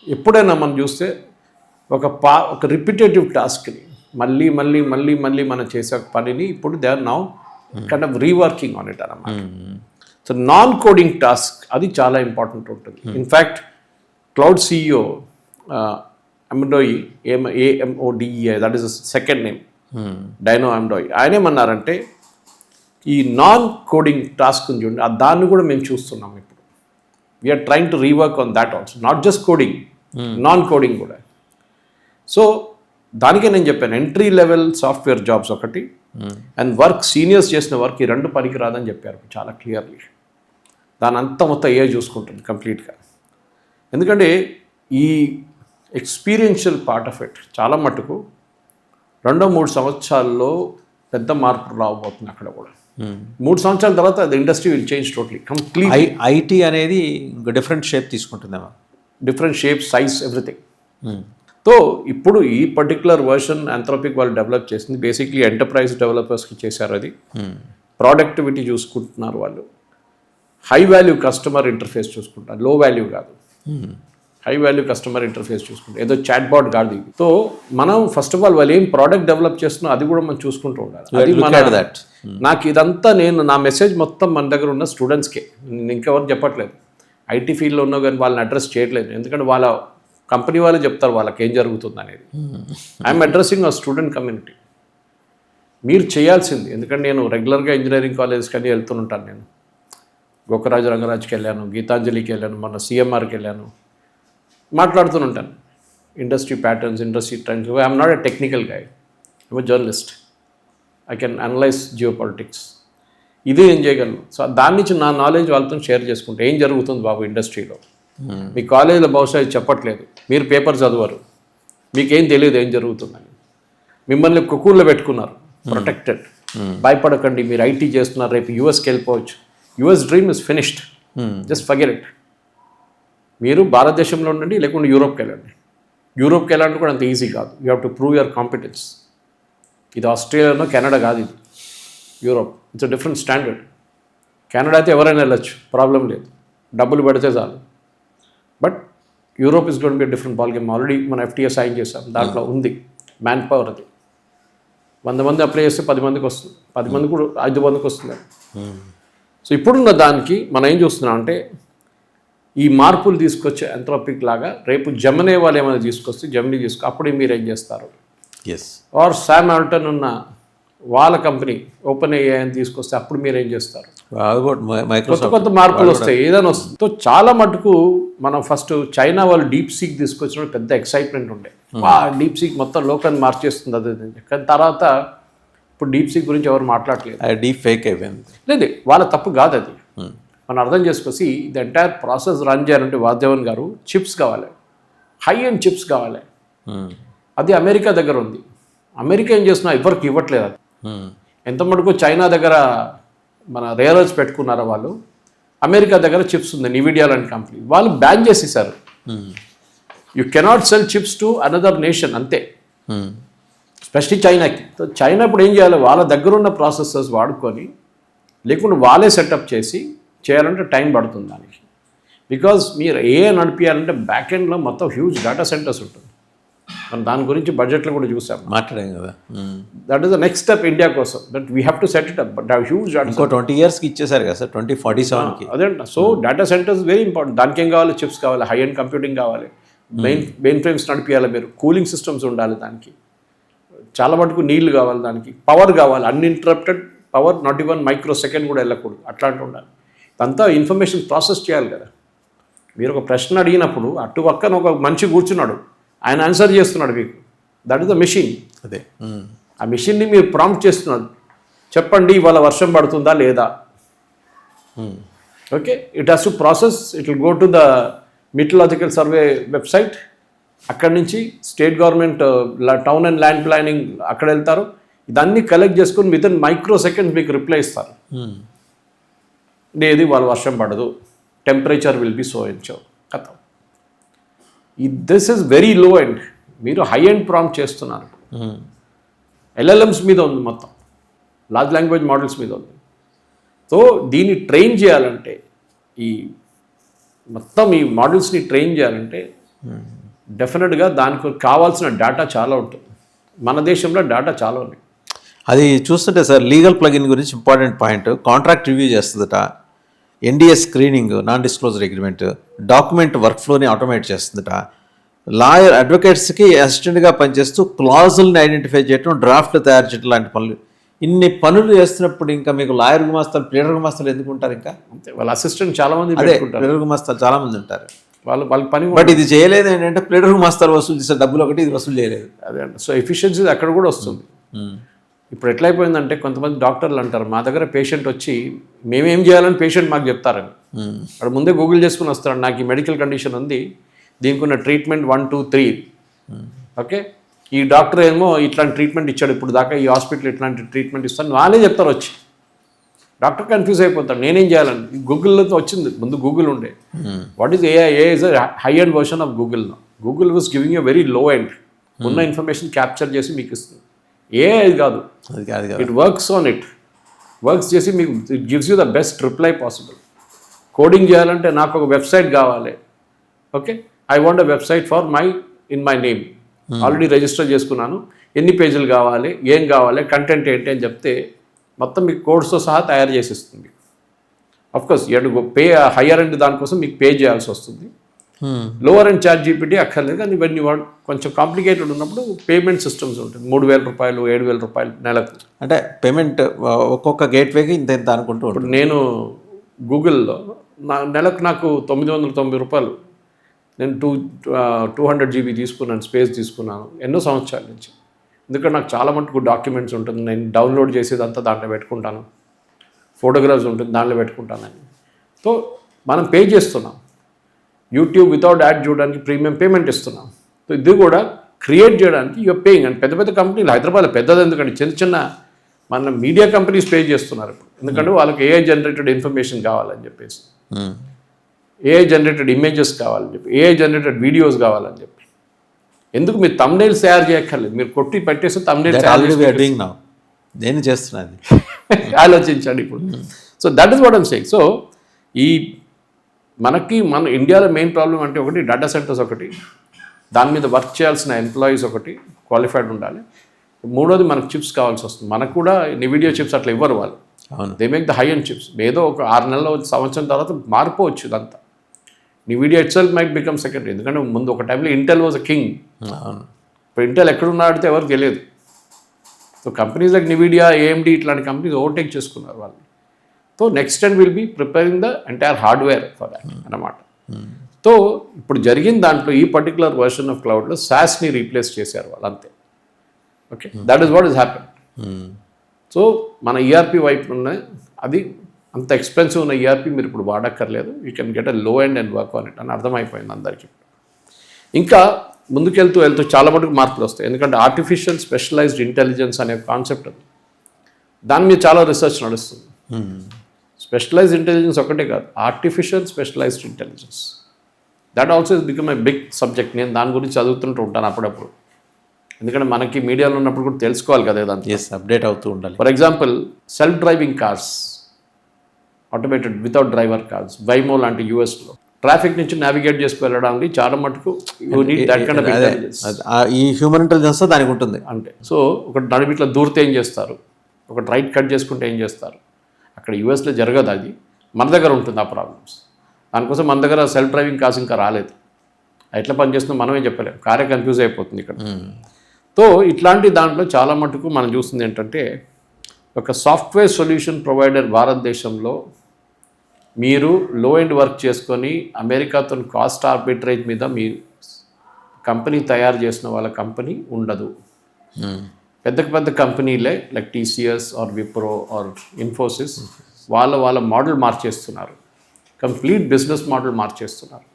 ఎప్పుడైనా మనం చూస్తే ఒక రిపిటేటివ్ టాస్క్ని మళ్ళీ మళ్ళీ మళ్ళీ మళ్ళీ మనం చేసే పనిని ఇప్పుడు they are now kind of reworking on it అన్నమాట. సో నాన్ కోడింగ్ టాస్క్ అది చాలా ఇంపార్టెంట్ ఉంటుంది. In fact Claude CEO Amodei, AMODEI, that is second name, Dino Amodei, ఆయనేమన్నారంటే ఈ నాన్ కోడింగ్ టాస్క్ చూడండి, దాన్ని కూడా మేము చూస్తున్నాం ఇప్పుడు. We're trying to rework on that also, not just coding, non coding కూడా. సో దానికే నేను చెప్పాను, ఎంట్రీ లెవెల్ సాఫ్ట్వేర్ జాబ్స్ ఒకటి, అండ్ సీనియర్స్ చేసిన వర్క్, ఈ 2 పనికి రాదని చెప్పారు చాలా క్లియర్లీ. దాని అంతా మొత్తం AI చూసుకుంటుంది కంప్లీట్గా. ఎందుకంటే ఈ ఎక్స్పీరియన్షియల్ పార్ట్ ఆఫ్ ఇట్ చాలా మటుకు 2-3 సంవత్సరాల్లో పెద్ద మార్పు రాబోతుంది అక్కడ కూడా. 3 సంవత్సరాల తర్వాత అది industry will change totally complete. IT అనేది డిఫరెంట్ షేప్ తీసుకుంటుందేమో, different shape, size, everything. So ఇప్పుడు ఈ పర్టికులర్ వర్షన్ ఆంథ్రోపిక్ వాళ్ళు డెవలప్ చేసింది బేసిక్లీ ఎంటర్ప్రైజ్ డెవలపర్స్కి చేశారు. అది ప్రొడక్టివిటీ చూసుకుంటున్నారు వాళ్ళు, హై వాల్యూ కస్టమర్ ఇంటర్ఫేస్ చూసుకుంటారు, లో వాల్యూ కాదు, హై వాల్యూ కస్టమర్ ఇంటర్ఫేస్ చూసుకుంటారు, ఏదో చాట్ బాట్ కాదు. సో మనం ఫస్ట్ ఆఫ్ ఆల్ వాళ్ళు ఏం ప్రోడక్ట్ డెవలప్ చేస్తున్నా అది కూడా మనం చూసుకుంటూ ఉండాలి. నాకు ఇదంతా నా మెసేజ్ మొత్తం మన దగ్గర ఉన్న స్టూడెంట్స్కే, ఇంకెవరు చెప్పట్లేదు. ఐటీ ఫీల్డ్లో ఉన్నా కానీ వాళ్ళని అడ్రస్ చేయట్లేదు, ఎందుకంటే వాళ్ళ కంపెనీ వాళ్ళు చెప్తారు వాళ్ళకి ఏం జరుగుతుంది అనేది. I'm addressing a student community. మీరు చేయాల్సింది, ఎందుకంటే నేను రెగ్యులర్గా ఇంజనీరింగ్ కాలేజ్కి అని వెళ్తుంటాను. నేను గోకరాజు రంగరాజ్కి వెళ్ళాను, గీతాంజలికి వెళ్ళాను, మొన్న CMRకి వెళ్ళాను, మాట్లాడుతుంటాను industry patterns, industry trends. I'm not a technical guy, I'm a journalist. I can analyse geopolitics, ఇదే ఏం చేయగలను. సో దాని నుంచి నా నాలెడ్జ్ వాళ్ళతో షేర్ చేసుకుంటే ఏం జరుగుతుంది బాబు ఇండస్ట్రీలో. మీ కాలేజీలో బహుశా చెప్పట్లేదు, మీరు పేపర్ చదవరు, మీకేం తెలియదు ఏం జరుగుతుందని. మిమ్మల్ని కుక్కూర్లో పెట్టుకున్నారు, ప్రొటెక్టెడ్. భయపడకండి, మీరు ఐటీ చేస్తున్నారు, రేపు యూఎస్కి వెళ్ళిపోవచ్చు. US dream is finished, just forget it. మీరు భారతదేశంలో ఉండండి, లేకుంటే యూరోప్కి వెళ్ళండి. యూరోప్కి వెళ్ళాలంటే కూడా అంత ఈజీ కాదు, you have to prove your competence. ఇది ఆస్ట్రేలియానో కెనడా కాదు, ఇది Europe. It's different standard. Canada అయితే ఎవరైనా వెళ్ళొచ్చు, ప్రాబ్లం లేదు, డబ్బులు పెడితే చాలు. But Europe is gonna be different ball game. Already మన FTA సైన్ చేసాం, దాంట్లో ఉంది మ్యాన్ పవర్. అది 100 మంది అప్లై చేస్తే 10 మందికి వస్తుంది, 10 మంది కూడా 5 మందికి వస్తుంది. సో ఇప్పుడున్న దానికి మనం ఏం చూస్తున్నాం అంటే ఈ మార్పులు తీసుకొచ్చే Anthropic లాగా రేపు జెమినీ వాళ్ళు ఏమైనా తీసుకొస్తే జెమినీ అప్పుడు మీరు ఏం చేస్తారు? ఎస్. ఆర్ శామ్ ఆల్టన్ ఉన్న వాళ్ళ కంపెనీ ఓపెన్ AI అని తీసుకొస్తే అప్పుడు మీరు ఏం చేస్తారు? కొత్త కొత్త మార్పులు వస్తాయి, ఏదైనా వస్తుంది. సో చాలా మటుకు మనం ఫస్ట్ చైనా వాళ్ళు డీప్ సీక్ తీసుకొచ్చినప్పుడు పెద్ద ఎక్సైట్మెంట్ ఉండే, డీప్ సీక్ మొత్తం లోకాన్ని మార్చేస్తుంది అది. కానీ తర్వాత ఇప్పుడు డీప్ సీక్ గురించి ఎవరు మాట్లాడలేదు, డీప్ ఫేక్ అయిపోయింది. లేదు, వాళ్ళ తప్పు కాదు అది. మనం అర్థం చేసుకొచ్చి ఇది ఎంటైర్ ప్రాసెస్ రన్ చేయాలంటే వాసుదేవన్ గారు చిప్స్ కావాలి, హై అండ్ చిప్స్ కావాలి. అది అమెరికా దగ్గర ఉంది. అమెరికా ఏం చేస్తున్నా ఎవరికి ఇవ్వట్లేదు అది. ఎంత మటుకు చైనా దగ్గర మన రేరర్స్ పెట్టుకున్నారో వాళ్ళు, అమెరికా దగ్గర చిప్స్ ఉంది, నివిడియా లాంటి కంపెనీ, వాళ్ళు బ్యాన్ చేసేసారు. You cannot cell chips to another nation, అంతే, స్పెషలీ చైనాకి. సో చైనా ఇప్పుడు ఏం చేయాలి, వాళ్ళ దగ్గర ఉన్న ప్రాసెసర్స్ వాడుకొని, లేకుంటే వాళ్ళే సెటప్ చేయాలంటే టైం పడుతుంది దానికి. బికాజ్ మీరు నడిపించాలంటే బ్యాక్ ఎండ్లో మొత్తం హ్యూజ్ డేటా సెంటర్స్ ఉంటుంది. మనం దాని గురించి బడ్జెట్లో కూడా చూసాం, మాట్లాడాం కదా. That is the next step India కోసం, that we have to set it up. But huge data 20 yearsకి ఇచ్చేసారు కదా సార్, 2047కి. అదేంట. So data centres very important. దానికి ఏం కావాలి? చిప్స్ కావాలి, హై అండ్ కంప్యూటింగ్ కావాలి, మెయిన్ ఫ్రేమ్స్ నడిపించాలి మీరు, కూలింగ్ సిస్టమ్స్ ఉండాలి దానికి, చాలా మటుకు నీళ్లు కావాలి, దానికి పవర్ కావాలి, uninterrupted power, not even micro second కూడా వెళ్ళకూడదు, అట్లాంటి ఉండాలి. అంతా ఇన్ఫర్మేషన్ ప్రాసెస్ చేయాలి కదా. మీరు ఒక ప్రశ్న అడిగినప్పుడు అటు పక్కన ఒక మనిషి కూర్చున్నాడు, ఆయన ఆన్సర్ చేస్తున్నాడు మీకు, దట్ ఈస్ ద మెషిన్. అదే ఆ మెషిన్ని మీరు ప్రాంప్ట్ చేస్తున్నాడు, చెప్పండి ఇవాళ వర్షం పడుతుందా లేదా. Okay, it has to process, it will go to the meteorological survey website, అక్కడి నుంచి state government town and land planning అక్కడ వెళ్తారు, ఇదన్నీ కలెక్ట్ చేసుకొని విత్ ఇన్ మైక్రో సెకండ్స్ మీకు రిప్లై ఇస్తారు. లేదు వాళ్ళు వర్షం పడదు, టెంపరేచర్ విల్ బి సో ఎంచో కథ. This is very low end. మీరు హై ఎండ్ ప్రాంప్ట్ చేస్తున్నారు. LLMs మీద ఉంది మొత్తం, లార్జ్ లాంగ్వేజ్ మోడల్స్ మీద ఉంది. సో దీన్ని ట్రైన్ చేయాలంటే, ఈ మొత్తం ఈ మోడల్స్ని ట్రైన్ చేయాలంటే డెఫినెట్గా దానికి కావాల్సిన డేటా చాలా ఉంటుంది. మన దేశంలో డేటా చాలా ఉంది. అది చూస్తుంటే సార్, లీగల్ ప్లగిన్ గురించి ఇంపార్టెంట్ పాయింట్, కాంట్రాక్ట్ రివ్యూ చేస్తుందట, NDA screening, non disclosure agreement, document work ఫ్లోని ఆటోమేట్ చేస్తుందట, లాయర్ అడ్వకేట్స్కి అసిస్టెంట్గా పనిచేస్తూ క్లాజుల్ని ఐడెంటిఫై చేయడం, డ్రాఫ్ట్ తయారు చేయడం లాంటి పనులు. ఇన్ని పనులు చేస్తున్నప్పుడు ఇంకా మీకు లాయర్ గుమాస్తాలు, ప్లేడర్ గుమాస్తాలు ఎందుకు ఉంటారు? ఇంకా అంతే, వాళ్ళ అసిస్టెంట్ చాలా మంది, అదే ప్లేడర్ గుమాస్తాలు చాలా మంది ఉంటారు, వాళ్ళ పని. బట్ ఇది చేయలేదు ఏంటంటే ప్లేడర్ గుమాస్తాలు వసూలు చేసే డబ్బులు ఒకటి, ఇది వసూలు చేయలేదు. అదే అండి. సో ఎఫిషియన్సీ అక్కడ కూడా వస్తుంది. ఇప్పుడు ఎట్లయిపోయిందంటే కొంతమంది డాక్టర్లు అంటారు, మా దగ్గర పేషెంట్ వచ్చి మేమేం చేయాలని పేషెంట్ మాకు చెప్తారని. అక్కడ ముందే గూగుల్ చేసుకుని వస్తాడు, నాకు ఈ మెడికల్ కండిషన్ ఉంది, దీనికి ఉన్న ట్రీట్మెంట్ 1, 2, 3. ఓకే, ఈ డాక్టర్ ఏమో ఇట్లాంటి ట్రీట్మెంట్ ఇచ్చాడు, ఇప్పుడు దాకా ఈ హాస్పిటల్ ఇట్లాంటి ట్రీట్మెంట్ ఇస్తాను వాళ్ళే చెప్తారు వచ్చి. డాక్టర్ కన్ఫ్యూజ్ అయిపోతాడు, నేనేం చేయాలని. గూగుల్లో వచ్చింది, ముందు గూగుల్ ఉండే. What is AI? AI is high end version of Google. Google was giving a very low end, ఉన్న ఇన్ఫర్మేషన్ క్యాప్చర్ చేసి మీకు ఇస్తుంది. AI కాదు, it works on it, works చేసి మీకు it gives you the best reply possible. Coding చేయాలంటే నాకు ఒక వెబ్సైట్ కావాలి, okay, I want a website for in my name, already register చేసుకున్నాను, ఎన్ని పేజీలు కావాలి, ఏం కావాలి, కంటెంట్ ఏంటి అని చెప్తే మొత్తం మీకు కోడ్స్తో సహా తయారు చేసిస్తుంది. Of course you to go pay higher and దానికోసం మీకు పే చేయాల్సి వస్తుంది. లోవర్ అండ్ ChatGPT అక్కర్లేదు, కానీ ఇవన్నీ కొంచెం కాంప్లికేటెడ్ ఉన్నప్పుడు పేమెంట్ సిస్టమ్స్ ఉంటుంది. 3,000 రూపాయలు, 7,000 రూపాయలు నెలకు. అంటే పేమెంట్ ఒక్కొక్క గేట్వేకి ఇంత అనుకుంటూ. ఇప్పుడు నేను గూగుల్లో నెలకు నాకు 990 రూపాయలు, నేను 200 GB తీసుకున్నాను, స్పేస్ తీసుకున్నాను ఎన్నో సంవత్సరాల నుంచి. ఎందుకంటే నాకు చాలా మటుకు డాక్యుమెంట్స్ ఉంటుంది, నేను డౌన్లోడ్ చేసేదంతా దాంట్లో పెట్టుకుంటాను, ఫోటోగ్రాఫ్స్ ఉంటుంది దాంట్లో పెట్టుకుంటాను. సో మనం పే చేస్తున్నాం. యూట్యూబ్ వితౌట్ యాడ్ చూడడానికి ప్రీమియం పేమెంట్ ఇస్తున్నాం. సో ఇది కూడా క్రియేట్ చేయడానికి యూఆర్ పేయింగ్. అండ్ పెద్ద పెద్ద కంపెనీలు, హైదరాబాద్లో పెద్దది ఎందుకంటే, చిన్న చిన్న మన మీడియా కంపెనీస్ పే చేస్తున్నారు ఇప్పుడు. ఎందుకంటే వాళ్ళకి AI జనరేటెడ్ ఇన్ఫర్మేషన్ కావాలని చెప్పేసి, AI జనరేటెడ్ ఇమేజెస్ కావాలని చెప్పి, AI జనరేటెడ్ వీడియోస్ కావాలని చెప్పి. ఎందుకు మీరు తమ్నైల్స్ తయారు చేయక్కర్లేదు, మీరు కొట్టి పెట్టేసి thumbnails that already we're doing now. నేను చేస్తున్నాను. ఆలోచించండి ఇప్పుడు. So that is what I'm saying. So ఈ మన ఇండియాలో మెయిన్ ప్రాబ్లం అంటే ఒకటి డేటా సెంటర్స్, ఒకటి దాని మీద వర్క్ చేయాల్సిన ఎంప్లాయీస్, ఒకటి క్వాలిఫైడ్ ఉండాలి. మూడోది మనకు చిప్స్ కావాల్సి వస్తుంది. మనకు కూడా NVIDIA చిప్స్ అట్లా ఇవ్వరు వాళ్ళు. అవును. They make the high and chips. ఏదో ఒక 6 నెలల సంవత్సరం తర్వాత మారిపోవచ్చు ఇదంతా. NVIDIA it self might become secondary. ఎందుకంటే ముందు ఒక టైంలో ఇంటెల్ వాజ్ అ కింగ్. అవును. ఇప్పుడు ఇంటెల్ ఎక్కడున్నాడితే ఎవరికి తెలియదు. So companies like NVIDIA, AMD ఇట్లాంటి కంపెనీస్ ఓవర్టేక్ చేసుకున్నారు వాళ్ళు. So next time will be preparing the entire hardware for that అన్నమాట. సో ఇప్పుడు జరిగిన దాంట్లో ఈ పర్టికులర్ వర్షన్ ఆఫ్ క్లౌడ్లో SaaSని రీప్లేస్ చేశారు వాళ్ళు, అంతే. Okay, that is what is happen. So మన ERP వైపు ఉన్నాయి, అది అంత ఎక్స్పెన్సివ్ ఉన్న ERP మీరు ఇప్పుడు వాడక్కర్లేదు. యూ కెన్ గెట్ అ లో end and work on it అని అర్థమైపోయింది అందరికీ. ఇంకా ముందుకెళ్తూ చాలా మటుకు మార్పులు వస్తాయి. ఎందుకంటే ఆర్టిఫిషియల్ స్పెషలైజ్డ్ ఇంటెలిజెన్స్ అనే కాన్సెప్ట్ ఉంది, దాని మీద చాలా రీసెర్చ్ నడుస్తుంది. స్పెషలైజ్డ్ ఇంటెలిజెన్స్ ఒకటే కాదు, artificial specialised intelligence, that also is become a big subject. నేను దాని గురించి చదువుతుంటూ ఉంటాను అప్పుడప్పుడు, ఎందుకంటే మనకి మీడియాలో ఉన్నప్పుడు కూడా తెలుసుకోవాలి కదా ఇదంతా. ఎస్, అప్డేట్ అవుతూ ఉండాలి. For example self driving cars, automated without driver cars, Waymo లాంటి యూఎస్లో ట్రాఫిక్ నుంచి నావిగేట్ చేసుకు వెళ్ళడానికి చాలా మటుకు you need that kind of intelligence. ఈ హ్యూమన్ ఇంటెలిజెన్స్ దానికి ఉంటుంది. అంటే సో ఒక నడిమి ఇట్లా దూరితే ఏం చేస్తారు, ఒక రైట్ కట్ చేసుకుంటే ఏం చేస్తారు, అక్కడ యూఎస్లో జరగదు. అది మన దగ్గర ఉంటుంది ఆ ప్రాబ్లమ్స్. దానికోసం మన దగ్గర సెల్ఫ్ డ్రైవింగ్ కార్స్ ఇంకా రాలేదు. ఎట్లా పనిచేస్తుందో మనమే చెప్పలేము, కారే కన్ఫ్యూజ్ అయిపోతుంది ఇక్కడ. సో ఇట్లాంటి దాంట్లో చాలా మటుకు మనం చూస్తుంది ఏంటంటే, ఒక సాఫ్ట్వేర్ సొల్యూషన్ ప్రొవైడర్ భారతదేశంలో మీరు లో ఎండ్ వర్క్ చేసుకొని అమెరికాతో కాస్ట్ ఆర్బిట్రేజ్ మీద మీ కంపెనీ తయారు చేసిన వాళ్ళ కంపెనీ ఉండదు. పెద్ద కంపెనీలే like TCS or Wipro or Infosys వాళ్ళ మోడల్ మార్చేస్తున్నారు, కంప్లీట్ బిజినెస్ మోడల్ మార్చేస్తున్నారు.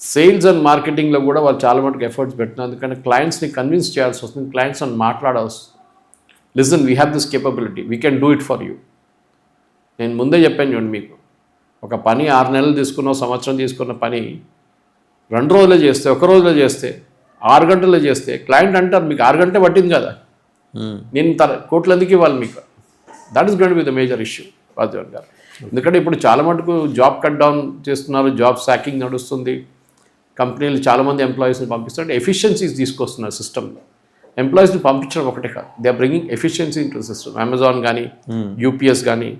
సేల్స్ అండ్ మార్కెటింగ్లో కూడా వాళ్ళు చాలా మటుకు ఎఫర్ట్స్ పెడుతున్నారు. ఎందుకంటే క్లయింట్స్ని కన్విన్స్ చేయాల్సి వస్తుంది, క్లయింట్స్ అని మాట్లాడాల్సి వస్తుంది. Listen, we have this capability, we can do it for you. నేను ముందే చెప్పాను చూడండి, మీకు ఒక పని 6 నెలలు తీసుకున్న, సంవత్సరం తీసుకున్న పని 2 రోజులే చేస్తే, 1 రోజులో చేస్తే, 6 గంటల్లో చేస్తే క్లయింట్ అంటారు మీకు 6 గంటలే పట్టింది కదా, నేను కోట్లందుకు ఇవ్వాలి మీకు. That is going to be the major issue Rajeevan గారు. ఎందుకంటే ఇప్పుడు చాలా మటుకు జాబ్ కట్ డౌన్ చేస్తున్నారు, జాబ్ సాకింగ్ నడుస్తుంది, కంపెనీలు చాలామంది ఎంప్లాయీస్ని పంపిస్తుంటే ఎఫిషియన్సీస్ తీసుకొస్తున్నారు సిస్టంలో. ఎంప్లాయీస్ని పంపించడం ఒకటే కాదు, they are bringing efficiency into system. Amazon కానీ, UPS కానీ,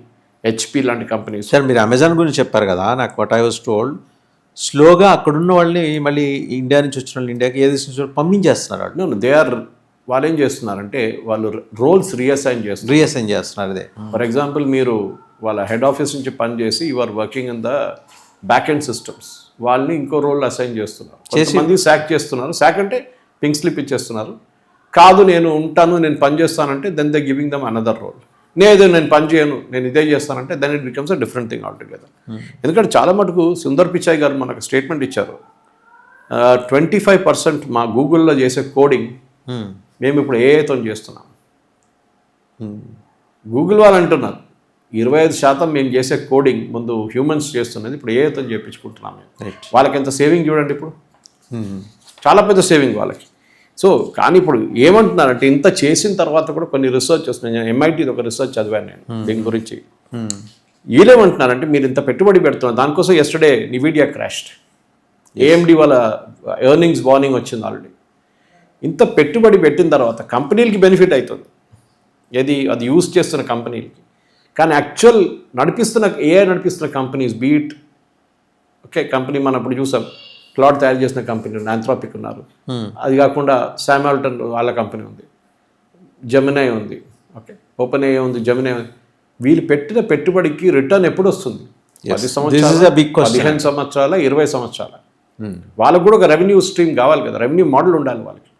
HP లాంటి కంపెనీస్. సార్, మీరు అమెజాన్ గురించి చెప్పారు కదా, నాకు వాట్ ఐ వాజ్ టోల్డ్, స్లోగా అక్కడున్న వాళ్ళని మళ్ళీ ఇండియా నుంచి వచ్చిన వాళ్ళు ఇండియాకి ఏ దేశం నుంచి వాళ్ళు పంపించేస్తున్నారు. వాళ్ళు వాళ్ళు ఏం చేస్తున్నారంటే వాళ్ళు రోల్స్ రీఅసైన్ చేస్తున్నారు. అదే ఫర్ ఎగ్జాంపుల్, మీరు వాళ్ళ హెడ్ ఆఫీస్ నుంచి పనిచేసి you are working in the back end systems, వాళ్ళని ఇంకో రోల్ అసైన్ చేస్తున్నారు. కొంతమంది శాక్ చేస్తున్నారు. శాక్ అంటే పింక్ స్లిప్ ఇచ్చేస్తున్నారు. కాదు నేను ఉంటాను, నేను పని చేస్తానంటే then they giving them another role. నేను పని చేయను, నేను ఇదే చేస్తానంటే then it becomes a different thing altogether. ఎందుకంటే చాలా మటుకు సుందర్ పిచాయ్ గారు మనకు స్టేట్మెంట్ ఇచ్చారు, 25% మా గూగుల్లో చేసే కోడింగ్ మేము ఇప్పుడు ఏఐతో చేస్తున్నాం. గూగుల్ వాళ్ళు అంటున్నారు 25% మేము చేసే కోడింగ్ ముందు హ్యూమన్స్ చేస్తున్నది ఇప్పుడు ఏఐతో చేయించుకుంటున్నాం మేము. వాళ్ళకి ఎంత సేవింగ్ చూడండి, ఇప్పుడు చాలా పెద్ద సేవింగ్ వాళ్ళకి. సో కానీ ఇప్పుడు ఏమంటున్నారంటే, ఇంత చేసిన తర్వాత కూడా కొన్ని రీసెర్చ్ వస్తున్నాయి. నేను MITది ఒక రీసెర్చ్ చదివాను నేను దీని గురించి. వీళ్ళేమంటున్నారంటే, మీరు ఇంత పెట్టుబడి పెడుతున్నారు, దానికోసం ఎస్టర్డే NVIDIA క్రాష్డ్, AMD వాళ్ళ ఎర్నింగ్స్ వార్నింగ్ వచ్చింది ఆల్రెడీ. ఇంత పెట్టుబడి పెట్టిన తర్వాత కంపెనీలకి బెనిఫిట్ అవుతుంది, అది యూజ్ చేస్తున్న కంపెనీలకి. కానీ యాక్చువల్ AI నడిపిస్తున్న కంపెనీస్ బీట్ కంపెనీ మనం ఇప్పుడు చూసాం, క్లౌడ్ తయారు చేసిన కంపెనీ ఆంథ్రోపిక్ ఉన్నారు, అది కాకుండా శామ్ ఆల్టన్ వాళ్ళ కంపెనీ ఉంది, జెమినై ఉంది, ఓపెన్ AI ఉంది, జెమినై ఉంది. వీళ్ళు పెట్టిన పెట్టుబడికి రిటర్న్ ఎప్పుడు వస్తుంది? 10 సంవత్సరాలు, 15 సంవత్సరాల, 20 సంవత్సరాల. వాళ్ళకు కూడా ఒక రెవెన్యూ స్ట్రీమ్ కావాలి కదా, రెవెన్యూ మోడల్ ఉండాలి వాళ్ళకి.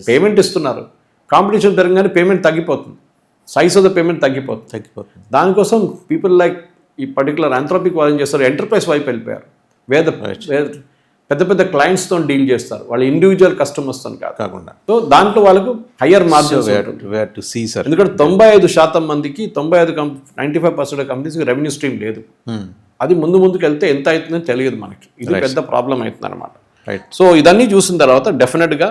పేమెంట్ ఇస్తున్నారు, కాంపిటీషన్ పెరగగానే పేమెంట్ తగ్గిపోతుంది, సైజ్ ఆఫ్ ద పేమెంట్ తగ్గిపోతుంది. దానికోసం పీపుల్ లైక్ ఈ పర్టికులర్ ఆంథ్రోపిక్ వాళ్ళు ఏం చేస్తారు, ఎంటర్ప్రైజ్ వైపు వెళ్ళిపోయారు. పెద్ద క్లయింట్స్తో డీల్ చేస్తారు, వాళ్ళు ఇండివిజువల్ కస్టమర్స్తో కాకుండా. సో దాంట్లో వాళ్ళకు హయ్యర్ మార్జిన్స్. ఎందుకంటే 95% మందికి 95% కంపెనీస్కి రెవెన్యూ స్ట్రీమ్ లేదు. అది ముందుకు వెళ్తే ఎంత అవుతుందో తెలియదు మనకి. ఇది పెద్ద ప్రాబ్లం అవుతుంది అనమాట. సో ఇదన్నీ చూసిన తర్వాత డెఫినెట్గా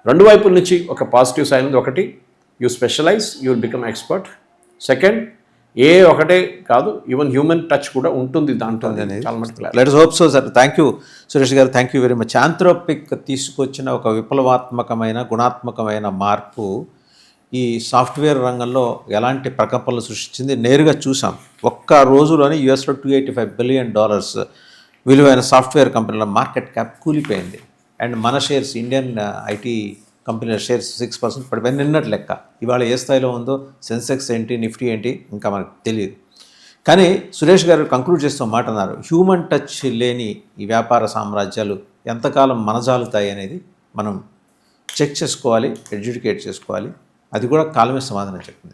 రెండు వైపుల నుంచి ఒక పాజిటివ్ సైడ్ ఉంది. ఒకటి, you specialise, you will become expert. Second, ఏ ఒకటే కాదు, ఈవెన్ హ్యూమన్ టచ్ కూడా ఉంటుంది దాంట్లో అనేది చాలా మటుకు clear. Let's hope so sir. Thank you Suresh garu, thank you very much. Anthropic తీసుకొచ్చిన ఒక విప్లవాత్మకమైన గుణాత్మకమైన మార్పు ఈ సాఫ్ట్వేర్ రంగంలో ఎలాంటి ప్రకంపనలు సృష్టించింది నేరుగా చూసాం. ఒక్క రోజులోనే యూఎస్లో $285 బిలియన్ విలువైన సాఫ్ట్వేర్ కంపెనీల మార్కెట్ క్యాప్ కూలిపోయింది. అండ్ మన షేర్స్, ఇండియన్ ఐటీ కంపెనీల షేర్స్ 6% పడిపోయింది నిన్నటి లెక్క. ఇవాళ ఏ స్థాయిలో ఉందో, సెన్సెక్స్ ఏంటి, నిఫ్టీ ఏంటి ఇంకా మనకు తెలియదు. కానీ సురేష్ గారు కంక్లూడ్ చేస్తూ మాట అన్నారు, హ్యూమన్ టచ్ లేని ఈ వ్యాపార సామ్రాజ్యాలు ఎంతకాలం మనజాలుతాయి అనేది మనం చెక్ చేసుకోవాలి, ఎడ్యుకేట్ చేసుకోవాలి. అది కూడా కాలమే సమాధానం చెప్తుంది.